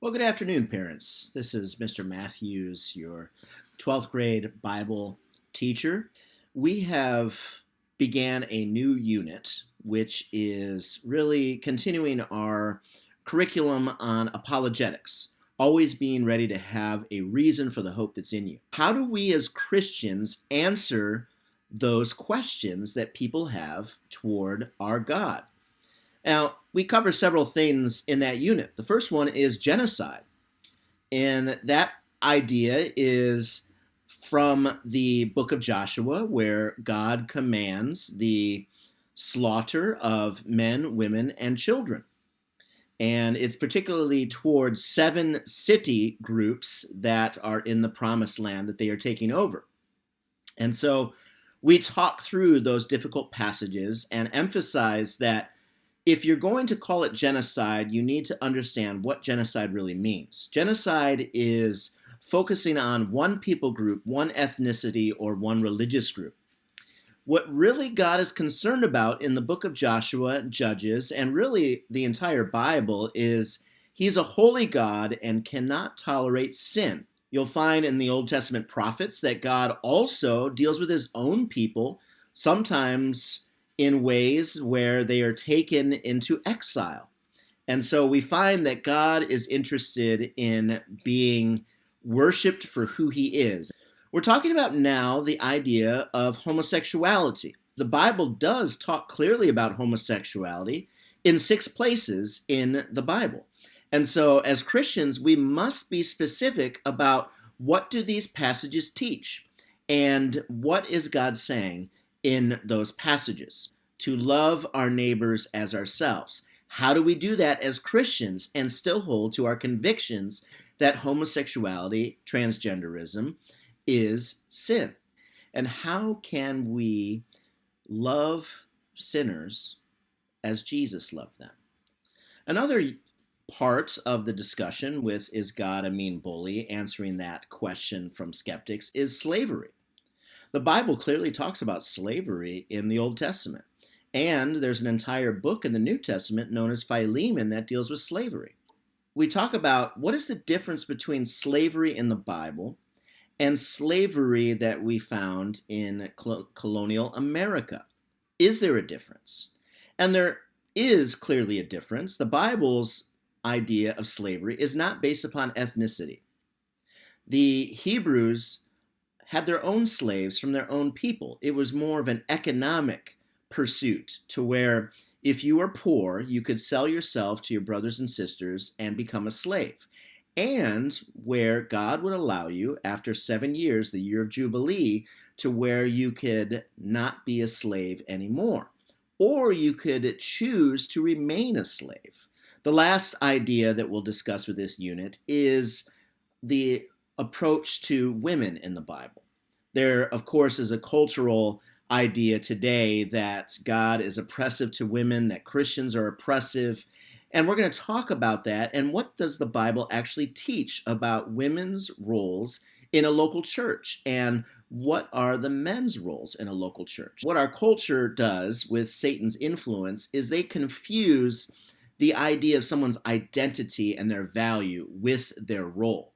Well, good afternoon, parents. This is Mr. Matthews, your 12th grade Bible teacher. We have began a new unit, which is really continuing our curriculum on apologetics, always being ready to have a reason for the hope that's in you. How do we as Christians answer those questions that people have toward our God? Now, we cover several things in that unit. The first one is genocide. And that idea is from the book of Joshua, where God commands the slaughter of men, women, and children. And it's particularly towards 7 city groups that are in the promised land that they are taking over. And so we talk through those difficult passages and emphasize that if you're going to call it genocide, you need to understand what genocide really means. Genocide is focusing on one people group, one ethnicity, or one religious group. What really God is concerned about in the book of Joshua, Judges, and really the entire Bible is He's a holy God and cannot tolerate sin. You'll find in the Old Testament prophets that God also deals with His own people, sometimes in ways where they are taken into exile. And so we find that God is interested in being worshiped for who He is. We're talking about now the idea of homosexuality. The Bible does talk clearly about homosexuality in 6 places in the Bible. And so as Christians, we must be specific about what do these passages teach and what is God saying in those passages. To love our neighbors as ourselves. How do we do that as Christians and still hold to our convictions that homosexuality, transgenderism, is sin? And how can we love sinners as Jesus loved them? Another part of the discussion with Is God a Mean Bully, answering that question from skeptics, is slavery. The Bible clearly talks about slavery in the Old Testament. And there's an entire book in the New Testament known as Philemon that deals with slavery. We talk about what is the difference between slavery in the Bible and slavery that we found in colonial America. Is there a difference? And there is clearly a difference. The Bible's idea of slavery is not based upon ethnicity. The Hebrews had their own slaves from their own people. It was more of an economic pursuit to where if you were poor, you could sell yourself to your brothers and sisters and become a slave. And where God would allow you, after 7 years, the year of Jubilee, to where you could not be a slave anymore. Or you could choose to remain a slave. The last idea that we'll discuss with this unit is the approach to women in the Bible. There, of course, is a cultural idea today that God is oppressive to women, that Christians are oppressive. And we're going to talk about that and what does the Bible actually teach about women's roles in a local church and what are the men's roles in a local church. What our culture does with Satan's influence is they confuse the idea of someone's identity and their value with their role.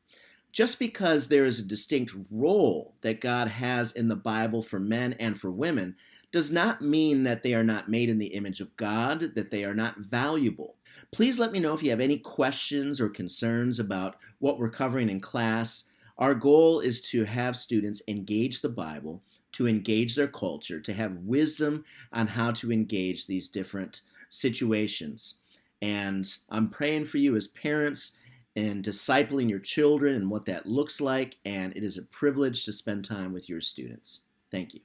Just because there is a distinct role that God has in the Bible for men and for women does not mean that they are not made in the image of God, that they are not valuable. Please let me know if you have any questions or concerns about what we're covering in class. Our goal is to have students engage the Bible, to engage their culture, to have wisdom on how to engage these different situations. And I'm praying for you as parents and discipling your children and what that looks like, and it is a privilege to spend time with your students. Thank you.